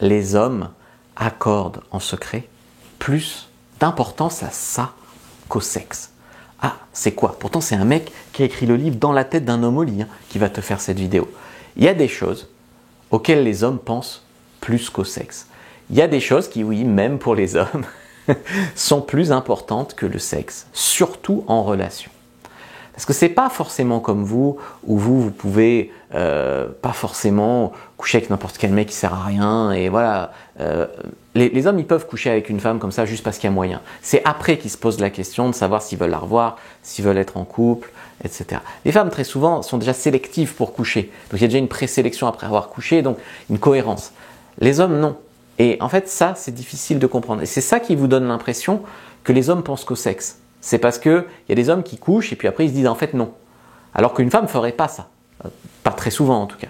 les hommes accordent en secret plus d'importance à ça qu'au sexe. Ah, c'est quoi? Pourtant, c'est un mec qui a écrit le livre Dans la tête d'un homme au lit qui va te faire cette vidéo. Il y a des choses auxquelles les hommes pensent plus qu'au sexe. Il y a des choses qui, oui, même pour les hommes, sont plus importantes que le sexe, surtout en relation. Parce que c'est pas forcément comme vous, où vous pouvez pas forcément coucher avec n'importe quel mec qui sert à rien, et voilà. Les hommes, ils peuvent coucher avec une femme comme ça juste parce qu'il y a moyen. C'est après qu'ils se posent la question de savoir s'ils veulent la revoir, s'ils veulent être en couple, etc. Les femmes, très souvent, sont déjà sélectives pour coucher. Donc il y a déjà une présélection après avoir couché, donc une cohérence. Les hommes, non. Et en fait, ça, c'est difficile de comprendre. Et c'est ça qui vous donne l'impression que les hommes pensent qu'au sexe. C'est parce qu'il y a des hommes qui couchent et puis après ils se disent en fait non. Alors qu'une femme ne ferait pas ça. Pas très souvent en tout cas.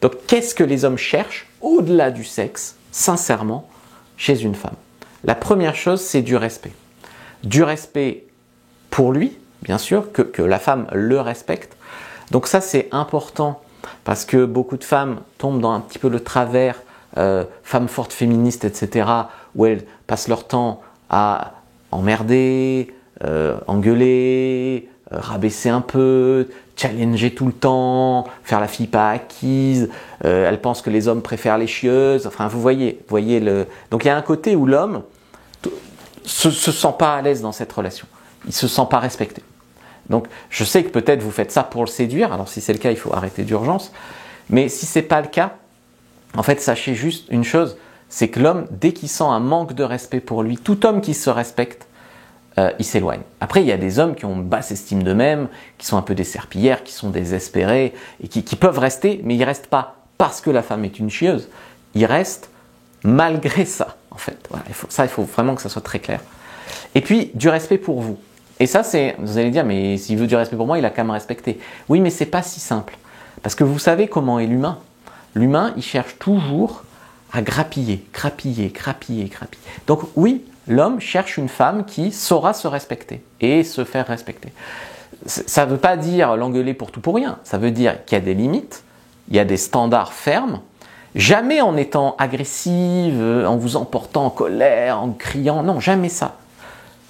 Donc qu'est-ce que les hommes cherchent au-delà du sexe, sincèrement, chez une femme? La première chose, c'est du respect. Du respect pour lui, bien sûr, que la femme le respecte. Donc ça, c'est important parce que beaucoup de femmes tombent dans un petit peu le travers femmes fortes, féministes, etc., où elles passent leur temps à emmerder, engueuler, rabaisser un peu, challenger tout le temps, faire la fille pas acquise, elles pensent que les hommes préfèrent les chieuses, enfin vous voyez le... Donc il y a un côté où l'homme se sent pas à l'aise dans cette relation, il se sent pas respecté. Donc je sais que peut-être vous faites ça pour le séduire, alors si c'est le cas il faut arrêter d'urgence, mais si c'est pas le cas, en fait sachez juste une chose, c'est que l'homme, dès qu'il sent un manque de respect pour lui, tout homme qui se respecte, il s'éloigne. Après, il y a des hommes qui ont une basse estime d'eux-mêmes, qui sont un peu des serpillères, qui sont désespérés, et qui peuvent rester, mais ils ne restent pas parce que la femme est une chieuse. Ils restent malgré ça, en fait. Voilà, il faut vraiment que ça soit très clair. Et puis, du respect pour vous. Et ça, vous allez dire, mais s'il veut du respect pour moi, il a qu'à me respecter. Oui, mais c'est pas si simple. Parce que vous savez comment est l'humain. L'humain, il cherche toujours à grappiller. Donc oui, l'homme cherche une femme qui saura se respecter et se faire respecter. Ça ne veut pas dire l'engueuler pour tout pour rien. Ça veut dire qu'il y a des limites, il y a des standards fermes. Jamais en étant agressive, en vous emportant en colère, en criant. Non, jamais ça.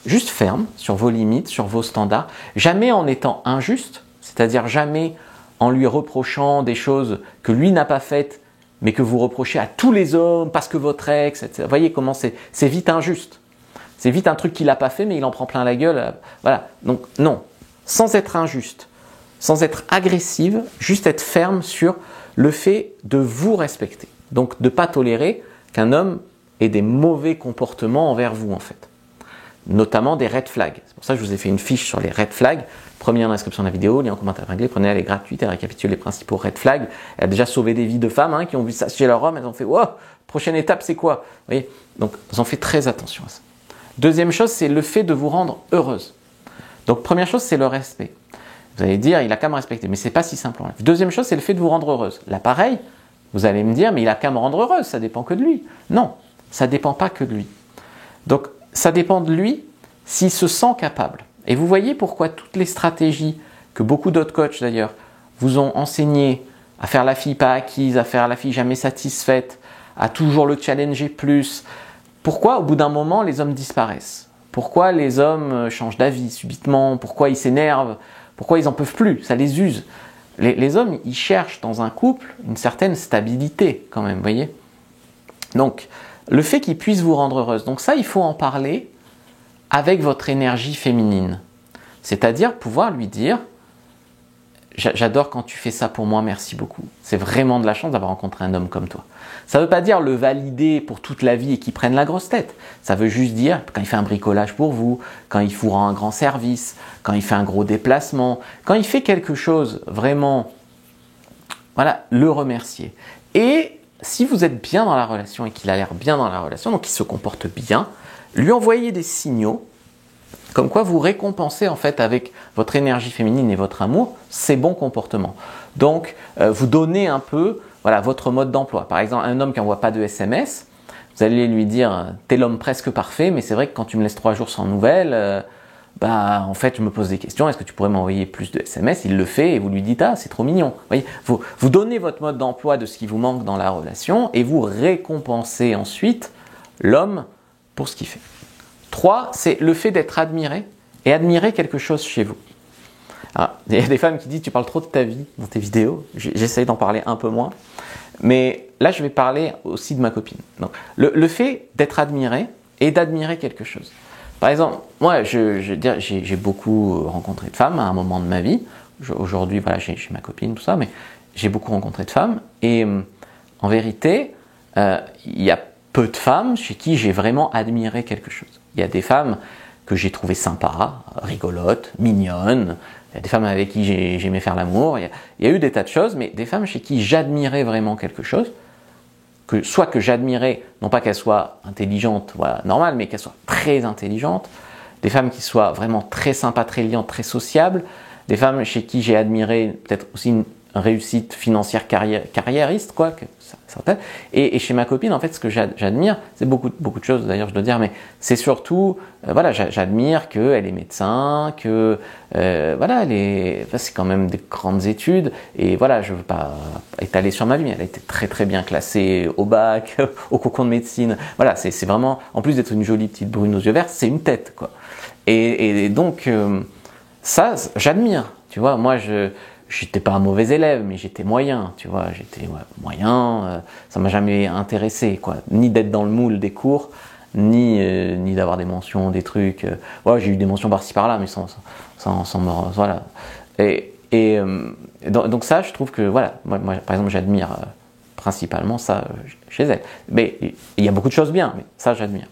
Juste ferme sur vos limites, sur vos standards. Jamais en étant injuste, c'est-à-dire jamais en lui reprochant des choses que lui n'a pas faites, mais que vous reprochez à tous les hommes parce que votre ex, etc. Vous voyez comment c'est vite injuste. C'est vite un truc qu'il n'a pas fait, mais il en prend plein la gueule. Voilà. Donc non, sans être injuste, sans être agressive, juste être ferme sur le fait de vous respecter. Donc de ne pas tolérer qu'un homme ait des mauvais comportements envers vous en fait. Notamment des red flags. C'est pour ça que je vous ai fait une fiche sur les red flags. Premier en description de la vidéo, lien en commentaire épinglé, prenez-la, elle est gratuite, elle récapitule les principaux red flags. Elle a déjà sauvé des vies de femmes qui ont vu ça chez leur homme, elles ont fait « Wow, prochaine étape c'est quoi ?» Vous voyez. Donc vous en faites très attention à ça. Deuxième chose, c'est le fait de vous rendre heureuse. Donc première chose, c'est le respect. Vous allez dire, il a qu'à me respecter, mais c'est pas si simple. Deuxième chose, c'est le fait de vous rendre heureuse. Là pareil, vous allez me dire, mais il a qu'à me rendre heureuse, ça dépend que de lui. Non, ça dépend pas que de lui. Donc ça dépend de lui s'il se sent capable. Et vous voyez pourquoi toutes les stratégies que beaucoup d'autres coachs d'ailleurs vous ont enseigné à faire la fille pas acquise, à faire la fille jamais satisfaite, à toujours le challenger plus, pourquoi au bout d'un moment les hommes disparaissent? Pourquoi les hommes changent d'avis subitement? Pourquoi ils s'énervent? Pourquoi ils n'en peuvent plus? Ça les use. Les hommes, ils cherchent dans un couple une certaine stabilité quand même, vous voyez? Donc, le fait qu'ils puissent vous rendre heureuse. Donc ça, il faut en parler avec votre énergie féminine. C'est-à-dire pouvoir lui dire « J'adore quand tu fais ça pour moi, merci beaucoup. C'est vraiment de la chance d'avoir rencontré un homme comme toi. » Ça ne veut pas dire le valider pour toute la vie et qu'il prenne la grosse tête. Ça veut juste dire quand il fait un bricolage pour vous, quand il vous rend un grand service, quand il fait un gros déplacement, quand il fait quelque chose vraiment, voilà, le remercier. Et si vous êtes bien dans la relation et qu'il a l'air bien dans la relation, donc il se comporte bien, lui envoyer des signaux comme quoi vous récompensez en fait avec votre énergie féminine et votre amour ces bons comportements. Donc vous donnez un peu voilà, votre mode d'emploi. Par exemple, un homme qui n'envoie pas de SMS, vous allez lui dire « t'es l'homme presque parfait, mais c'est vrai que quand tu me laisses 3 jours sans nouvelles, bah en fait je me pose des questions, est-ce que tu pourrais m'envoyer plus de SMS? Il le fait et vous lui dites, ah c'est trop mignon. Vous voyez, vous donnez votre mode d'emploi de ce qui vous manque dans la relation et vous récompensez ensuite l'homme pour ce qu'il fait. 3, c'est le fait d'être admiré et admirer quelque chose chez vous. Alors, il y a des femmes qui disent, tu parles trop de ta vie dans tes vidéos, j'essaye d'en parler un peu moins, mais là je vais parler aussi de ma copine. Donc, le fait d'être admiré et d'admirer quelque chose. Par exemple, moi, j'ai beaucoup rencontré de femmes à un moment de ma vie. Aujourd'hui, voilà, j'ai ma copine, tout ça, mais j'ai beaucoup rencontré de femmes. Et en vérité, il y a peu de femmes chez qui j'ai vraiment admiré quelque chose. Il y a des femmes que j'ai trouvées sympas, rigolotes, mignonnes. Il y a des femmes avec qui j'aimais faire l'amour. Il y a eu des tas de choses, mais des femmes chez qui j'admirais vraiment quelque chose. Soit que j'admirais, non pas qu'elles soient intelligentes, voilà, normales, mais qu'elles soient très intelligentes, des femmes qui soient vraiment très sympas, très liantes, très sociables, des femmes chez qui j'ai admiré peut-être aussi une réussite financière carriériste, quoi, certaines. Et chez ma copine, en fait, ce que j'admire, c'est beaucoup de choses d'ailleurs, je dois dire, mais c'est surtout, voilà, j'admire qu'elle est médecin, que, voilà, c'est quand même des grandes études, et voilà, je veux pas étaler sur ma vie, mais elle a été très très bien classée au bac, au concours de médecine, voilà, c'est vraiment, en plus d'être une jolie petite brune aux yeux verts, c'est une tête, quoi. Et donc, ça, j'admire, tu vois, moi, j'étais pas un mauvais élève, mais j'étais moyen, tu vois, j'étais moyen, ça m'a jamais intéressé, quoi, ni d'être dans le moule des cours, ni d'avoir des mentions, des trucs, ouais, j'ai eu des mentions par-ci par-là, mais sans voilà. Donc ça, je trouve que, voilà, moi par exemple, j'admire principalement ça chez elle. Mais il y a beaucoup de choses bien, mais ça, j'admire.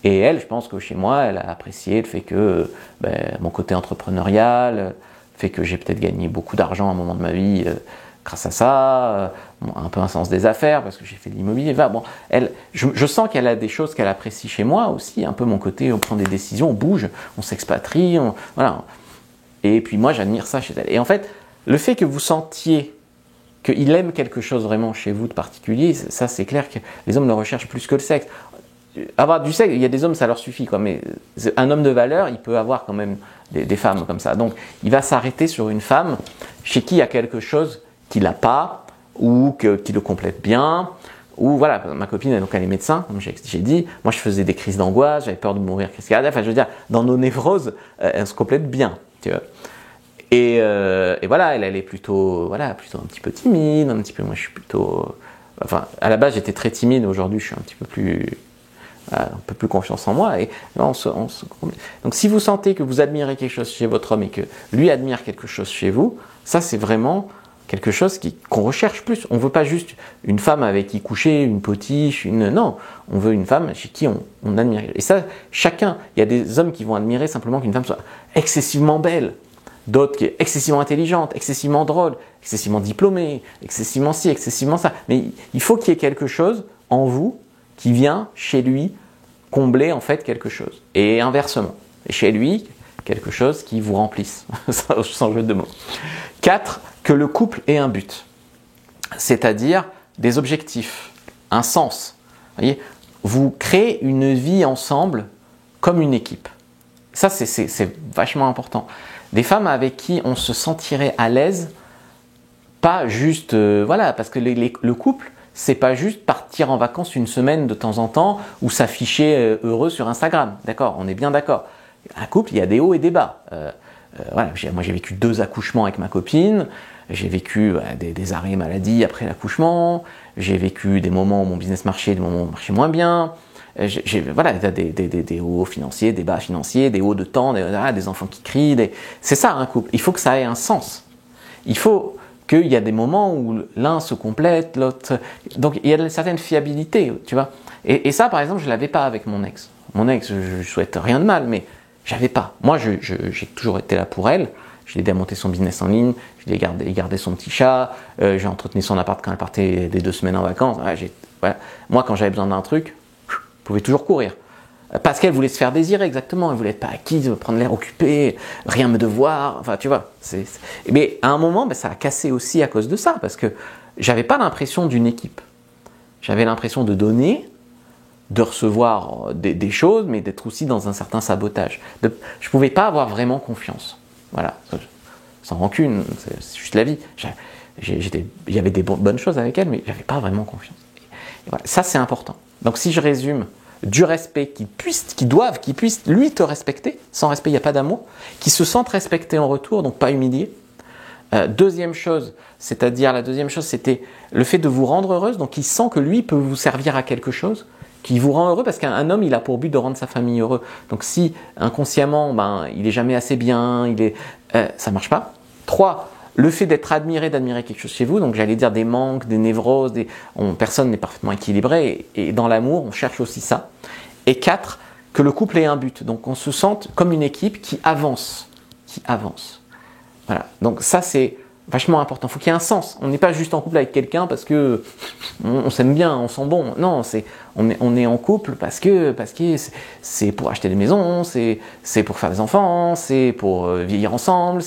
Et elle, je pense que chez moi, elle a apprécié le fait que mon côté entrepreneurial, fait que j'ai peut-être gagné beaucoup d'argent à un moment de ma vie grâce à ça, un peu un sens des affaires parce que j'ai fait de l'immobilier. Bon, je sens qu'elle a des choses qu'elle apprécie chez moi aussi, un peu mon côté, on prend des décisions, on bouge, on s'expatrie, voilà. Et puis moi, j'admire ça chez elle. Et en fait, le fait que vous sentiez qu'il aime quelque chose vraiment chez vous de particulier, ça c'est clair que les hommes le recherchent plus que le sexe. Avoir du sexe, il y a des hommes, ça leur suffit, quoi, mais un homme de valeur, il peut avoir quand même des femmes comme ça. Donc, il va s'arrêter sur une femme chez qui il y a quelque chose qu'il n'a pas, ou qui le complète bien, ou voilà, ma copine, donc elle est médecin, comme j'ai dit, moi je faisais des crises d'angoisse, j'avais peur de mourir, crise cardiaque, enfin je veux dire, dans nos névroses, elle se complète bien, tu vois. Et voilà, elle est plutôt un petit peu timide, moi je suis plutôt, enfin, à la base j'étais très timide, aujourd'hui je suis un petit peu plus... un peu plus confiance en moi et non, donc si vous sentez que vous admirez quelque chose chez votre homme et que lui admire quelque chose chez vous, ça c'est vraiment quelque chose qu'on recherche plus. On veut pas juste une femme avec qui coucher, une potiche, non, on veut une femme chez qui on admire. Et ça, chacun, il y a des hommes qui vont admirer simplement qu'une femme soit excessivement belle, d'autres qui est excessivement intelligente, excessivement drôle, excessivement diplômée, excessivement ci, excessivement ça, mais il faut qu'il y ait quelque chose en vous qui vient chez lui combler en fait quelque chose. Et inversement. Et chez lui, quelque chose qui vous remplisse, sans jeu de mots. 4, que le couple ait un but. C'est-à-dire des objectifs, un sens. Voyez, vous créez une vie ensemble comme une équipe. Ça, c'est vachement important. Des femmes avec qui on se sentirait à l'aise, pas juste, voilà, parce que le couple, c'est pas juste partir en vacances une semaine de temps en temps ou s'afficher heureux sur Instagram. D'accord, on est bien d'accord. Un couple, il y a des hauts et des bas. Voilà, moi j'ai vécu 2 accouchements avec ma copine, j'ai vécu des arrêts maladie après l'accouchement, j'ai vécu des moments où mon business marchait, des moments où marchait moins bien. Voilà, des hauts financiers, des bas financiers, des hauts de temps, des enfants qui crient. C'est ça un couple. Il faut que ça ait un sens. Il faut qu'il y a des moments où l'un se complète, l'autre... Donc il y a une certaine fiabilité, tu vois. Et ça, par exemple, je ne l'avais pas avec mon ex. Mon ex, je ne souhaite rien de mal, mais j'avais pas. Moi, j'ai toujours été là pour elle. Je l'ai aidé à monter son business en ligne, je l'ai gardé son petit chat, j'ai entretenu son appart quand elle partait des 2 semaines en vacances. Voilà. Moi, quand j'avais besoin d'un truc, je pouvais toujours courir. Parce qu'elle voulait se faire désirer, exactement. Elle voulait être pas acquise, prendre l'air occupé, rien me devoir. Enfin, tu vois. Mais à un moment, ça a cassé aussi à cause de ça, parce que j'avais pas l'impression d'une équipe. J'avais l'impression de donner, de recevoir des choses, mais d'être aussi dans un certain sabotage. Je ne pouvais pas avoir vraiment confiance. Voilà, sans rancune, c'est juste la vie. Il y avait des bonnes choses avec elle, mais je n'avais pas vraiment confiance. Et voilà, ça c'est important. Donc si je résume, du respect, qu'ils puissent lui te respecter. Sans respect, il n'y a pas d'amour. Qu'ils se sentent respectés en retour, donc pas humiliés. Deuxième chose, c'était le fait de vous rendre heureuse. Donc il sent que lui peut vous servir à quelque chose, qui vous rend heureux, parce qu'un homme, il a pour but de rendre sa famille heureux. Donc si inconsciemment, il est jamais assez bien, ça marche pas. 3, le fait d'admirer quelque chose chez vous, donc j'allais dire des manques, des névroses, personne n'est parfaitement équilibré, et dans l'amour, on cherche aussi ça. Et 4, que le couple ait un but, donc on se sente comme une équipe qui avance. Voilà, donc ça c'est vachement important, il faut qu'il y ait un sens. On n'est pas juste en couple avec quelqu'un parce que on s'aime bien, on sent bon. Non, on est en couple parce que c'est pour acheter des maisons, c'est pour faire des enfants, c'est pour vieillir ensemble,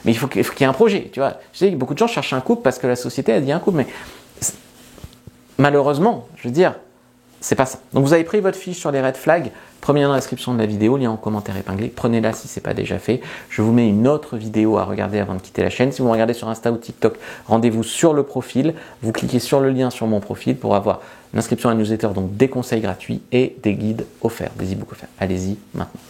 mais il faut qu'il y ait un projet, tu vois. Je sais que beaucoup de gens cherchent un couple parce que la société a dit un couple, mais malheureusement, je veux dire, c'est pas ça. Donc vous avez pris votre fiche sur les red flags, prenez dans la description de la vidéo, lien en commentaire épinglé, prenez-la si ce n'est pas déjà fait. Je vous mets une autre vidéo à regarder avant de quitter la chaîne. Si vous me regardez sur Insta ou TikTok, rendez-vous sur le profil, vous cliquez sur le lien sur mon profil pour avoir l'inscription à la newsletter, donc des conseils gratuits et des guides offerts, des e-books offerts. Allez-y maintenant.